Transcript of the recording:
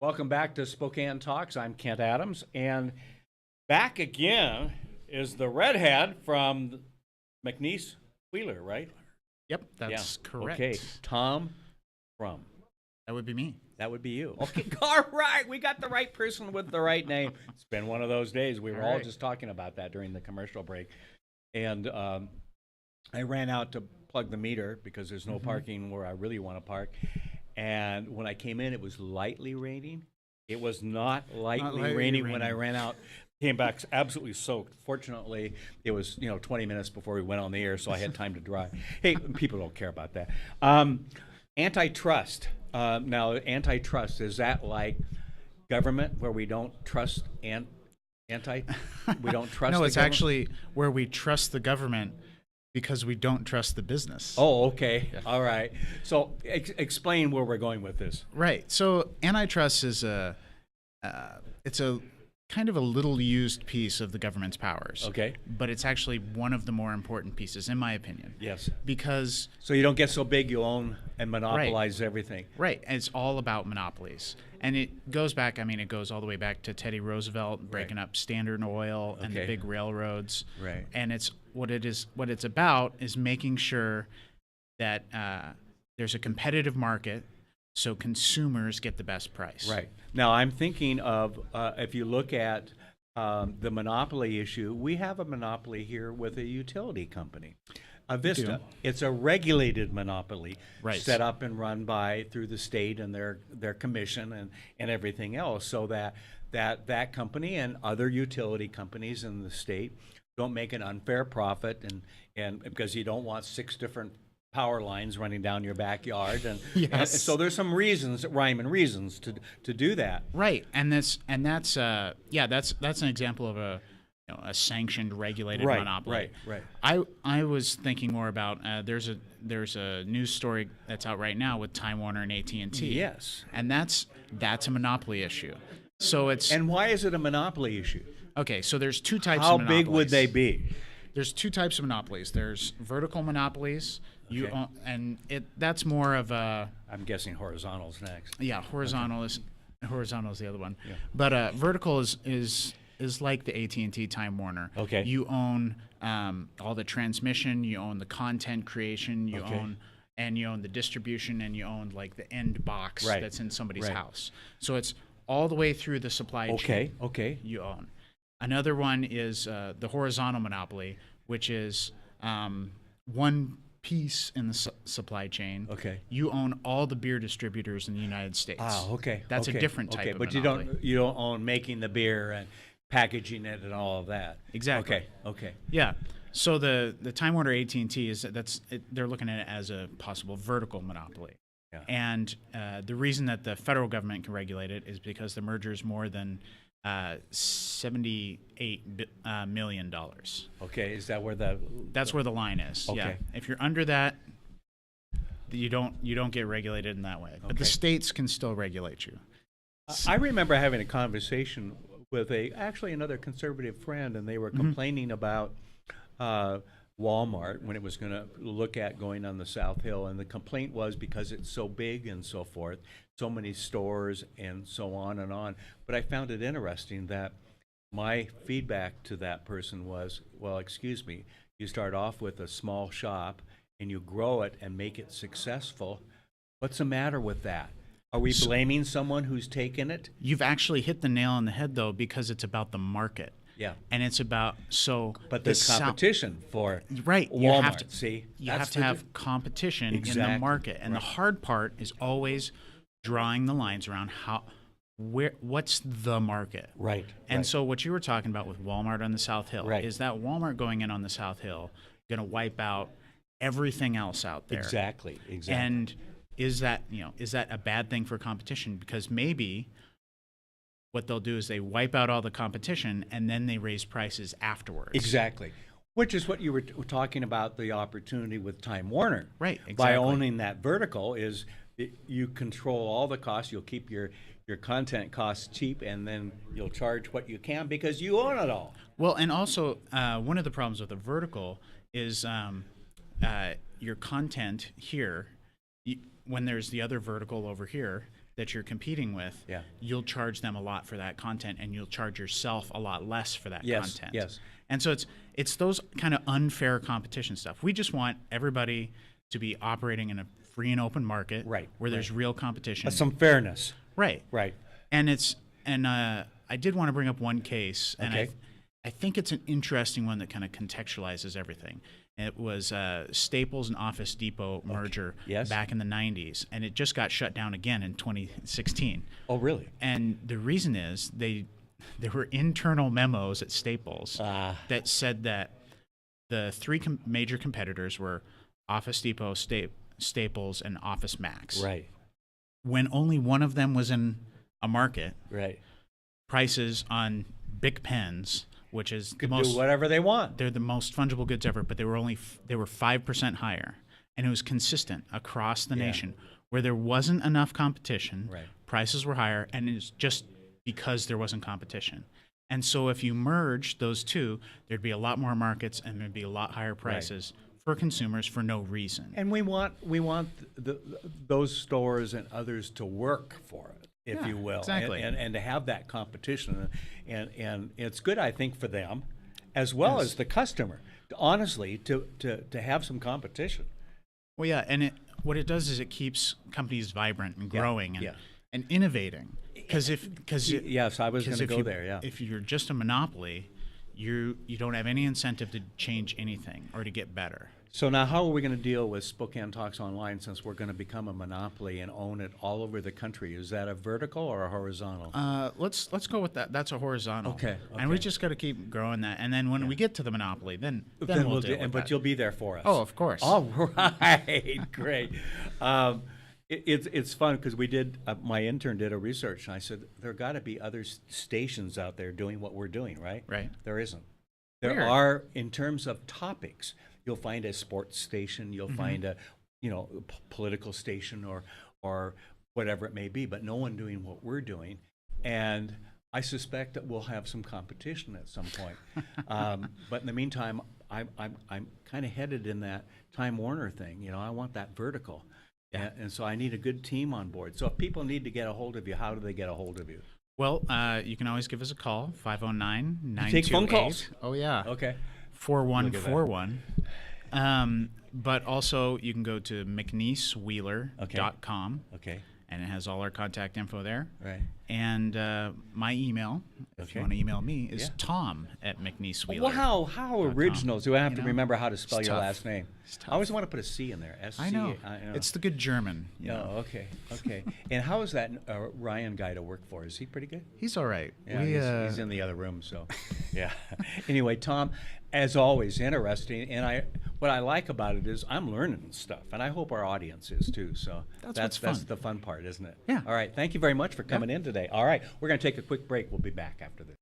Welcome back to Spokane Talks. I'm Kent Adams, and back again is the redhead from McNeice Wheeler, right? Yep, that's correct. Okay, Tom Shrum. That would be me. That would be you. Okay, all right. We got the right person with the right name. It's been one of those days. We were all just talking about that during the commercial break. And I ran out to plug the meter because there's no parking where I really want to park. And when I came in, it was lightly raining. It was not lightly raining when I ran out. Came back absolutely soaked. Fortunately, it was 20 minutes before we went on the air, so I had time to dry. Hey, people don't care about that. Antitrust. Now, antitrust, is that like government where we don't trust we don't trust No, the it's government? actually where we trust the government because we don't trust the business. Oh, okay. Yeah. All right. So explain where we're going with this. Right. So antitrust is it's a kind of a little used piece of the government's powers. Okay. But it's actually one of the more important pieces, in my opinion. Yes. Because so you don't get so big you own and monopolize everything. Right. And it's all about monopolies. And it goes back, it goes all the way back to Teddy Roosevelt breaking up Standard Oil and the big railroads. Right. And what it's about is making sure that there's a competitive market so consumers get the best price. Right. Now, I'm thinking of, if you look at the monopoly issue, we have a monopoly here with a utility company, Vista. It's a regulated monopoly set up and run through the state and their commission and everything else, so that company and other utility companies in the state don't make an unfair profit, and because you don't want 6 different power lines running down your backyard, and so there's some rhyme and reasons to do that. Right, and that's an example of a sanctioned, regulated monopoly. Right. I was thinking more about there's a news story that's out right now with Time Warner and AT&T. Yes, and that's a monopoly issue. So and why is it a monopoly issue? Okay, so there's 2 types How of monopolies. big would they be? There's 2 types of monopolies. There's vertical monopolies. That's more of a. I'm guessing horizontal's next. Yeah, horizontal is the other one. Yeah. But vertical is like the AT&T Time Warner. Okay. You own all the transmission. You own the content creation. You own the distribution, and you own like the end box that's in somebody's house. So it's all the way through the supply chain. Okay. You own. Another one is the horizontal monopoly, which is one piece in the supply chain. Okay. You own all the beer distributors in the United States. Ah, okay. That's a different type of but monopoly. you don't own making the beer and packaging it and all of that. Exactly. Okay. Yeah. So the Time Warner AT&T they're looking at it as a possible vertical monopoly. Yeah. And the reason that the federal government can regulate it is because the merger is more than $78 million. Okay, is that where that's where the line is? Okay. Yeah. If you're under that, you don't get regulated in that way. But the states can still regulate you. I remember having a conversation with actually another conservative friend, and they were complaining about Walmart when it was going to look at going on the South Hill, and the complaint was because it's so big and so forth, so many stores and so on and on. But I found it interesting that my feedback to that person was, well, excuse me, you start off with a small shop and you grow it and make it successful. What's the matter with that? Are we blaming someone who's taken it? You've actually hit the nail on the head, though, because it's about the market. Yeah. And it's about But there's competition for Walmart. You have to have competition in the market, and the hard part is always drawing the lines around what's the market. Right. And so what you were talking about with Walmart on the South Hill is that Walmart going in on the South Hill going to wipe out everything else out there. Exactly. And is that a bad thing for competition? Because maybe what they'll do is they wipe out all the competition and then they raise prices afterwards. Exactly. Which is what you were talking about, the opportunity with Time Warner. Right, exactly. By owning that vertical is you control all the costs. You'll keep your content costs cheap, and then you'll charge what you can because you own it all. Well, and also one of the problems with a vertical is your content here, when there's the other vertical over here, that you're competing with, you'll charge them a lot for that content, and you'll charge yourself a lot less for that content. Yes. And so it's those kind of unfair competition stuff. We just want everybody to be operating in a free and open market, where there's real competition, some fairness. Right. And I did want to bring up one case, and I think it's an interesting one that kind of contextualizes everything. It was Staples and Office Depot merger back in the 90s, and it just got shut down again in 2016. Oh, really? And the reason is there were internal memos at Staples that said that the three major competitors were Office Depot, Staples, and Office Max. Right. When only one of them was in a market, prices on Bic pens, which is do whatever they want. They're the most fungible goods ever, but they were 5% higher, and it was consistent across the nation. Where there wasn't enough competition, prices were higher, and it's just because there wasn't competition. And so if you merge those two, there'd be a lot more markets, and there'd be a lot higher prices for consumers for no reason. And we want those stores and others to work for it, if you will, and to have that competition, and it's good, I think, for them as well as the customer, honestly, to have some competition. Well, and what it does is it keeps companies vibrant and growing and innovating. Because yes, I was going to go there. If you're just a monopoly, you don't have any incentive to change anything or to get better. So now, how are we going to deal with Spokane Talks Online, since we're going to become a monopoly and own it all over the country? Is that a vertical or a horizontal? Let's go with that. That's a horizontal. Okay. And we just got to keep growing that. And then when we get to the monopoly, then we'll deal with that. But you'll be there for us. Oh, of course. All right. Great. It's fun because we did. My intern did a research, and I said there got to be other stations out there doing what we're doing, right? Right. There isn't. There are, in terms of topics. You'll find a sports station. You'll find a, political station or whatever it may be. But no one doing what we're doing, and I suspect that we'll have some competition at some point. But in the meantime, I'm kind of headed in that Time Warner thing. I want that vertical. And so I need a good team on board. So if people need to get a hold of you, how do they get a hold of you? Well, you can always give us a call, 509-928. Take phone calls? Oh, yeah. Okay. 4141. But also you can go to McNeiceWheeler.com. Okay. And it has all our contact info there. Right. And my email, if you want to email me, is Tom@McNeiceWheeler. Wow, how original. Do I have to remember how to spell your last name? I always want to put a C in there. S-C. I know. It's the good German. Oh, okay. And how is that Ryan guy to work for? Is he pretty good? He's all right. Yeah, he's in the other room, so yeah. Anyway, Tom, as always, interesting. And what I like about it is I'm learning stuff, and I hope our audience is too. So that's the fun part, isn't it? Yeah. All right. Thank you very much for coming in today. All right. We're going to take a quick break. We'll be back after this.